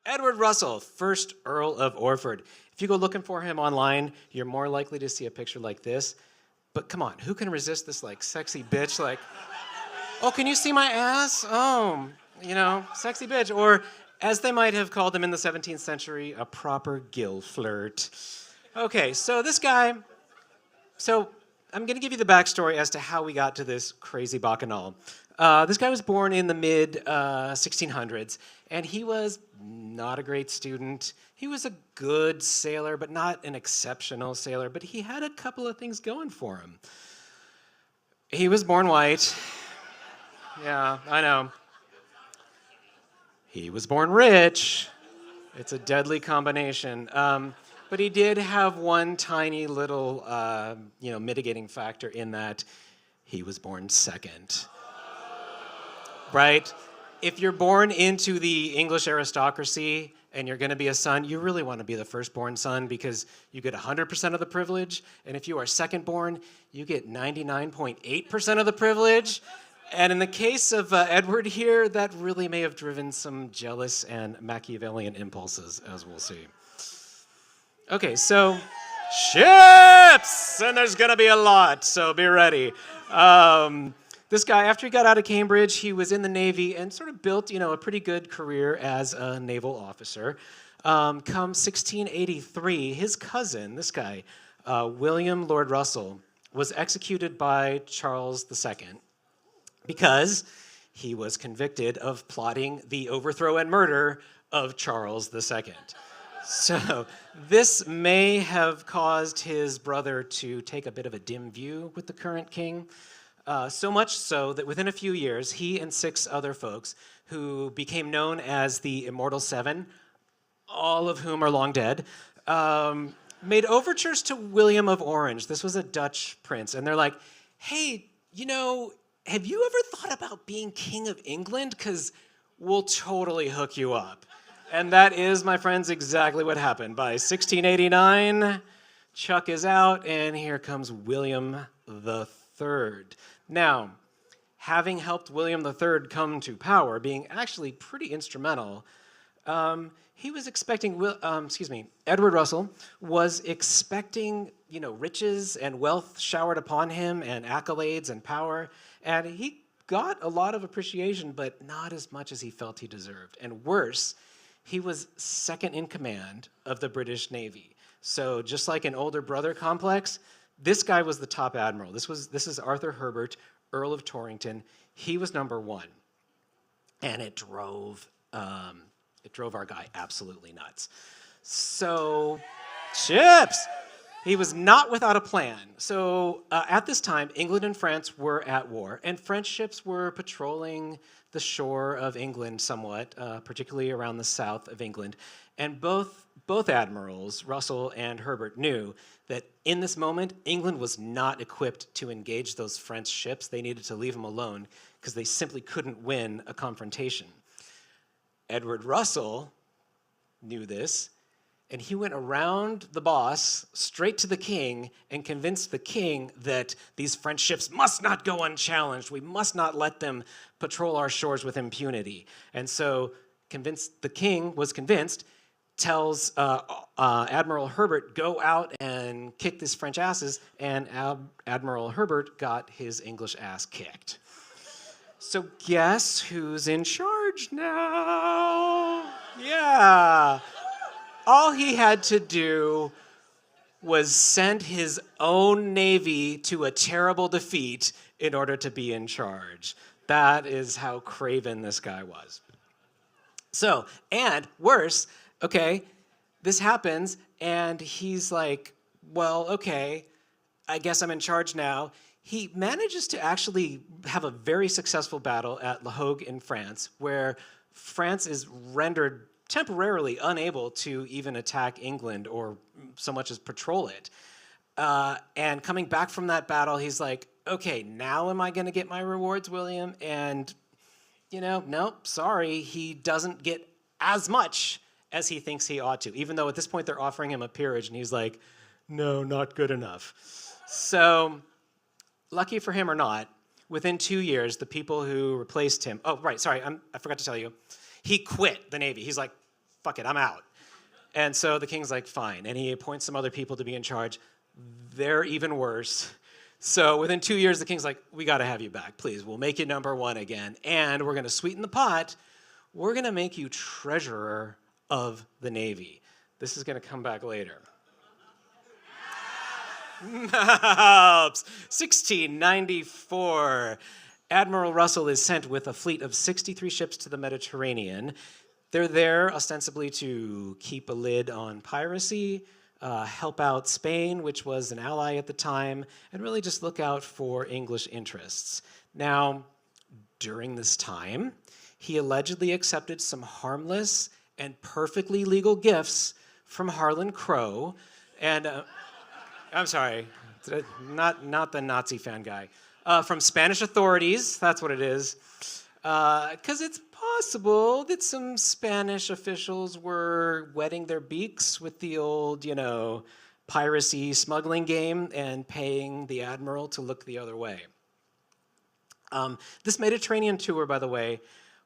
Edward Russell, 1st Earl of Orford. If you go looking for him online, you're more likely to see a picture like this. But come on, who can resist this like sexy bitch? Like, oh, can you see my ass? Oh, you know, sexy bitch. Or as they might have called him in the 17th century, a proper gill flirt. Okay, so this guy, I'm going to give you the backstory as to how we got to this crazy bacchanal. This guy was born in the mid 1600s, and he was not a great student. He was a good sailor, but not an exceptional sailor. But he had a couple of things going for him. He was born white. Yeah, I know. He was born rich. It's a deadly combination. But he did have one tiny little, mitigating factor in that he was born second. Right? If you're born into the English aristocracy and you're going to be a son, you really want to be the firstborn son because you get 100% of the privilege. And if you are secondborn, you get 99.8% of the privilege. And in the case of Edward here, that really may have driven some jealous and Machiavellian impulses, as we'll see. Okay, so ships! And there's going to be a lot, so be ready. This guy, after he got out of Cambridge, he was in the Navy and sort of built, a pretty good career as a naval officer. Come 1683, his cousin, this guy, William Lord Russell, was executed by Charles II because he was convicted of plotting the overthrow and murder of Charles II. So this may have caused his brother to take a bit of a dim view with the current king. So much so that within a few years, he and 6 other folks who became known as the Immortal Seven, all of whom are long dead, made overtures to William of Orange. This was a Dutch prince. And they're like, hey, have you ever thought about being king of England? Because we'll totally hook you up. And that is, my friends, exactly what happened. By 1689, Chuck is out, and here comes William III. Now, having helped William III come to power, being actually pretty instrumental, he was expecting, Edward Russell was expecting, riches and wealth showered upon him and accolades and power, and he got a lot of appreciation, but not as much as he felt he deserved. And worse, he was second in command of the British Navy. So just like an older brother complex, this guy was the top admiral. This is Arthur Herbert, Earl of Torrington. He was number 1. And it drove our guy absolutely nuts. So, ships! He was not without a plan. So at this time, England and France were at war, and French ships were patrolling the shore of England somewhat, particularly around the south of England. And both admirals, Russell and Herbert, knew that in this moment, England was not equipped to engage those French ships. They needed to leave them alone because they simply couldn't win a confrontation. Edward Russell knew this, and he went around the boss, straight to the king, and convinced the king that these French ships must not go unchallenged. We must not let them patrol our shores with impunity. And so the king was convinced, tells Admiral Herbert, go out and kick these French asses, and Admiral Herbert got his English ass kicked. So guess who's in charge now? Yeah. All he had to do was send his own navy to a terrible defeat in order to be in charge. That is how craven this guy was. So, and worse, okay, this happens, and he's like, well, okay, I guess I'm in charge now. He manages to actually have a very successful battle at La Hogue in France, where France is rendered temporarily unable to even attack England or so much as patrol it. And coming back from that battle, he's like, okay, now am I going to get my rewards, William? And, nope, sorry, he doesn't get as much as he thinks he ought to, even though at this point they're offering him a peerage, and he's like, no, not good enough. So, lucky for him or not, within 2 years, the people who replaced him, I forgot to tell you, he quit the Navy. He's like, fuck it, I'm out. And so the king's like, fine. And he appoints some other people to be in charge. They're even worse. So within 2 years, the king's like, we got to have you back, please. We'll make you #1 again. And we're going to sweeten the pot. We're going to make you treasurer of the Navy. This is going to come back later. 1694. Admiral Russell is sent with a fleet of 63 ships to the Mediterranean. They're there ostensibly to keep a lid on piracy, help out Spain, which was an ally at the time, and really just look out for English interests. Now, during this time, he allegedly accepted some harmless and perfectly legal gifts from Harlan Crow, and I'm sorry, not the Nazi fan guy, from Spanish authorities. That's what it is, because it's possible that some Spanish officials were wetting their beaks with the old, piracy smuggling game and paying the admiral to look the other way. This Mediterranean tour, by the way,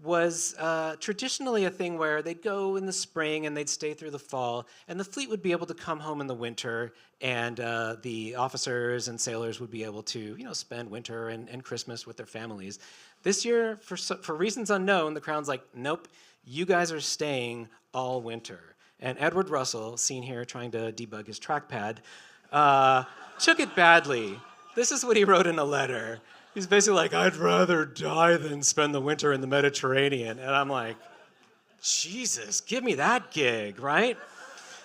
was traditionally a thing where they'd go in the spring and they'd stay through the fall, and the fleet would be able to come home in the winter, and the officers and sailors would be able to, spend winter and Christmas with their families. This year, for reasons unknown, the Crown's like, nope, you guys are staying all winter. And Edward Russell, seen here trying to debug his trackpad, took it badly. This is what he wrote in a letter. He's basically like, I'd rather die than spend the winter in the Mediterranean. And I'm like, Jesus, give me that gig, right?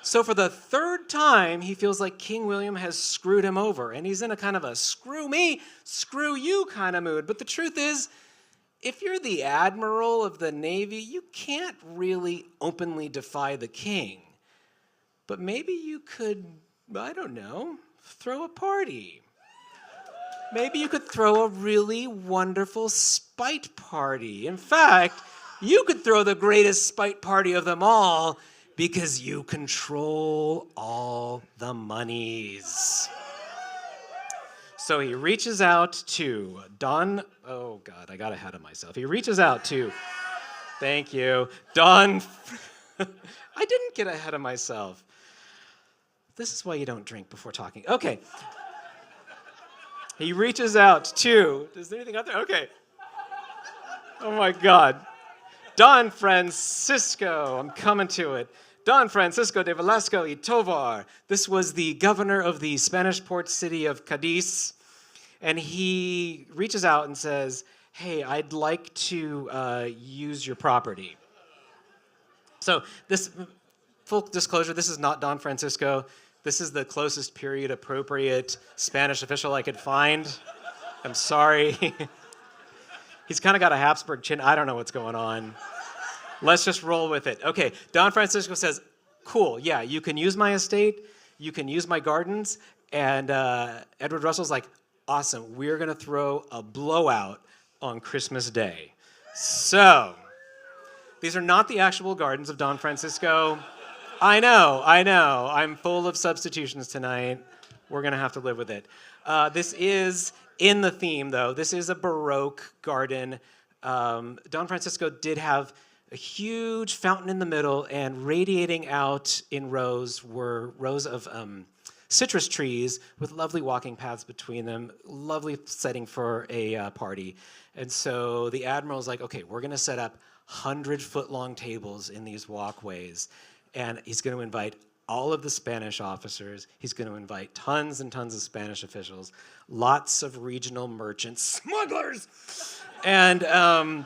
So for the third time, he feels like King William has screwed him over. And he's in a kind of a screw me, screw you kind of mood. But the truth is, if you're the admiral of the Navy, you can't really openly defy the king. But maybe you could, I don't know, throw a party. Maybe you could throw a really wonderful spite party. In fact, you could throw the greatest spite party of them all because you control all the monies. So he reaches out to oh God, I got ahead of myself. He reaches out to, thank you, I didn't get ahead of myself. This is why you don't drink before talking. Okay. He reaches out to, is there anything out there? Okay. Oh my God. Don Francisco, I'm coming to it. Don Francisco de Velasco y Tovar. This was the governor of the Spanish port city of Cadiz. And he reaches out and says, hey, I'd like to use your property. So this, full disclosure, this is not Don Francisco. This is the closest period appropriate Spanish official I could find. I'm sorry. He's kind of got a Habsburg chin. I don't know what's going on. Let's just roll with it. Okay, Don Francisco says, cool, yeah, you can use my estate, you can use my gardens, and Edward Russell's like, awesome, we're gonna throw a blowout on Christmas Day. So, these are not the actual gardens of Don Francisco. I know, I'm full of substitutions tonight. We're gonna have to live with it. This is in the theme, though. This is a Baroque garden. Don Francisco did have a huge fountain in the middle, and radiating out in rows were rows of citrus trees with lovely walking paths between them. Lovely setting for a party. And so the admiral's like, okay, we're gonna set up 100-foot-long tables in these walkways, and he's gonna invite all of the Spanish officers. He's going to invite tons and tons of Spanish officials, lots of regional merchants, smugglers. And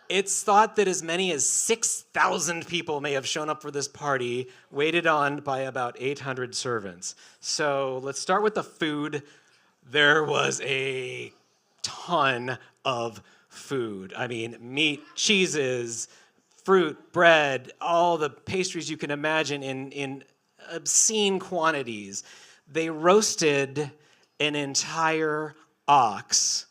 it's thought that as many as 6,000 people may have shown up for this party, waited on by about 800 servants. So let's start with the food. There was a ton of food. I mean, meat, cheeses, fruit, bread, all the pastries you can imagine in obscene quantities. They roasted an entire ox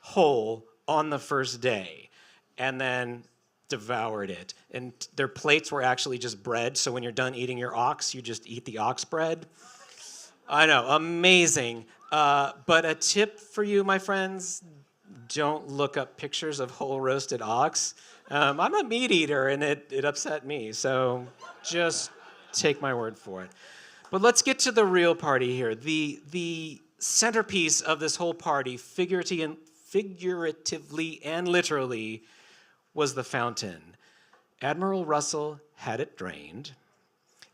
whole on the first day and then devoured it. And their plates were actually just bread, so when you're done eating your ox, you just eat the ox bread. I know, amazing. But a tip for you, my friends, don't look up pictures of whole roasted ox. I'm a meat eater, and it upset me. So just take my word for it. But let's get to the real party here. The centerpiece of this whole party, figuratively and literally, was the fountain. Admiral Russell had it drained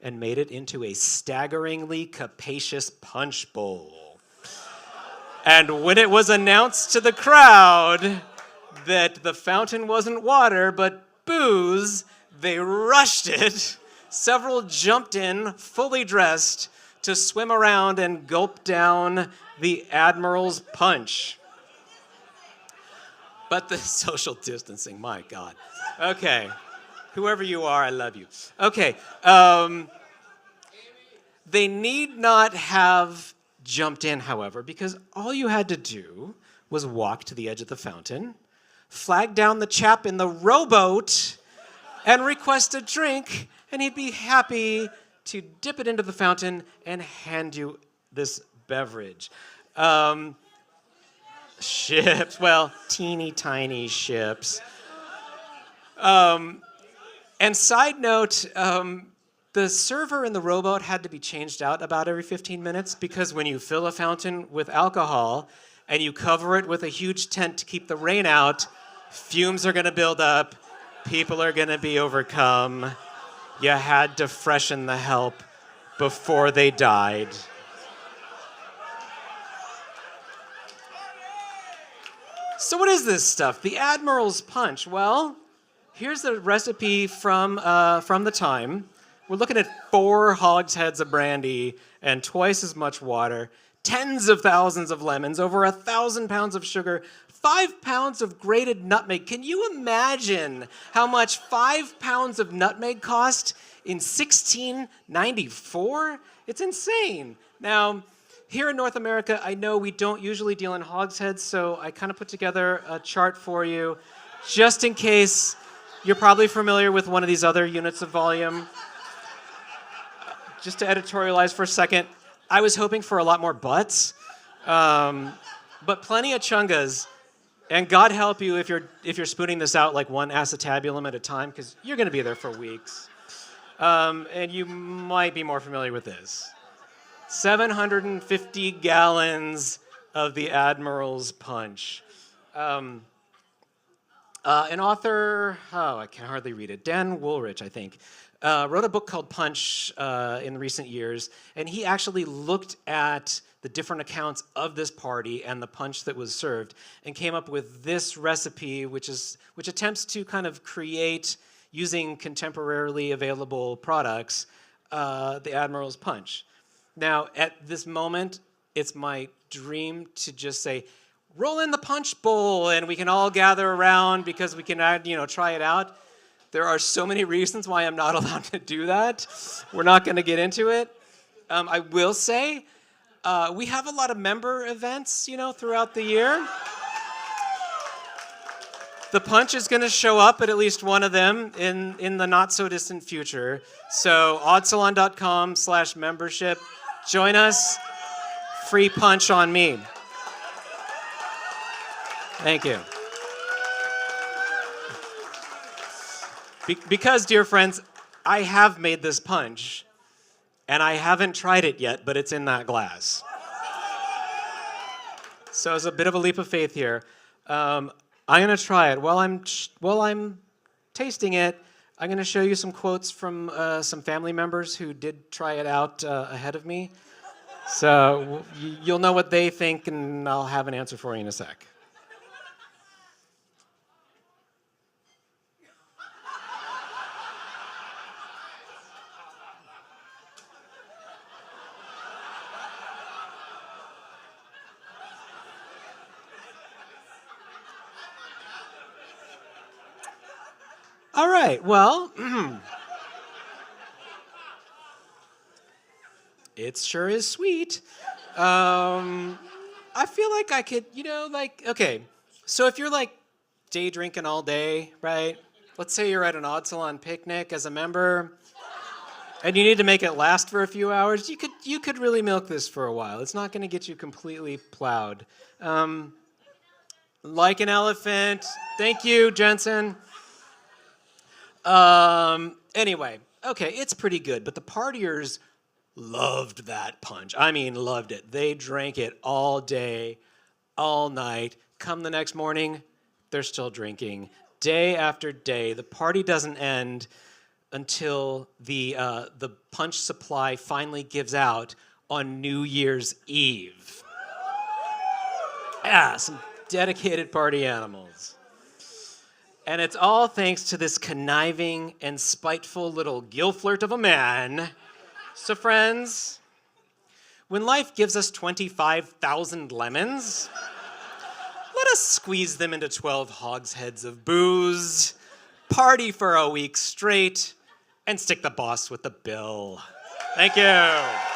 and made it into a staggeringly capacious punch bowl. And when it was announced to the crowd that the fountain wasn't water but booze, they rushed it. Several jumped in, fully dressed, to swim around and gulp down the Admiral's punch. But the social distancing, my God. Okay, whoever you are, I love you. Okay, they need not have jumped in, however, because all you had to do was walk to the edge of the fountain, flag down the chap in the rowboat, and request a drink, and he'd be happy to dip it into the fountain and hand you this beverage. Ships, well, teeny tiny ships. And side note, the server in the rowboat had to be changed out about every 15 minutes because when you fill a fountain with alcohol and you cover it with a huge tent to keep the rain out, fumes are going to build up, people are going to be overcome. You had to freshen the help before they died. So what is this stuff? The Admiral's Punch. Well, here's the recipe from the time. We're looking at 4 hogsheads of brandy and twice as much water, tens of thousands of lemons, over 1,000 pounds of sugar, 5 pounds of grated nutmeg. Can you imagine how much 5 pounds of nutmeg cost in 1694? It's insane. Now, here in North America, I know we don't usually deal in hogsheads, so I kind of put together a chart for you, just in case you're probably familiar with one of these other units of volume. Just to editorialize for a second, I was hoping for a lot more butts, but plenty of chungas. And God help you if you're spooning this out like one acetabulum at a time, because you're going to be there for weeks. And you might be more familiar with this. 750 gallons of the Admiral's Punch. An author, I can hardly read it, Dan Woolrich, I think, wrote a book called Punch in recent years, and he actually looked at the different accounts of this party and the punch that was served and came up with this recipe, which attempts to kind of create, using contemporarily available products, the Admiral's Punch. Now, at this moment, it's my dream to just say, roll in the punch bowl and we can all gather around because we can, try it out. There are so many reasons why I'm not allowed to do that. We're not going to get into it. I will say, we have a lot of member events, throughout the year. The punch is going to show up at least one of them in the not-so-distant future. So oddsalon.com/membership. Join us. Free punch on me. Thank you. Because, dear friends, I have made this punch, and I haven't tried it yet, but it's in that glass. So it's a bit of a leap of faith here. I'm going to try it. While I'm tasting it, I'm going to show you some quotes from some family members who did try it out ahead of me. So you'll know what they think, and I'll have an answer for you in a sec. All right, well, it sure is sweet. I feel like I could, okay. So if you're day drinking all day, right? Let's say you're at an Odd Salon picnic as a member, and you need to make it last for a few hours. You could really milk this for a while. It's not going to get you completely plowed. Like an elephant. Thank you, Jensen. Anyway, okay, it's pretty good, but the partiers loved that punch. I mean, loved it. They drank it all day, all night. Come the next morning, they're still drinking. Day after day. The party doesn't end until the punch supply finally gives out on New Year's Eve. Yeah, some dedicated party animals. And it's all thanks to this conniving and spiteful little gill flirt of a man. So friends, when life gives us 25,000 lemons, let us squeeze them into 12 hogsheads of booze, party for a week straight, and stick the boss with the bill. Thank you.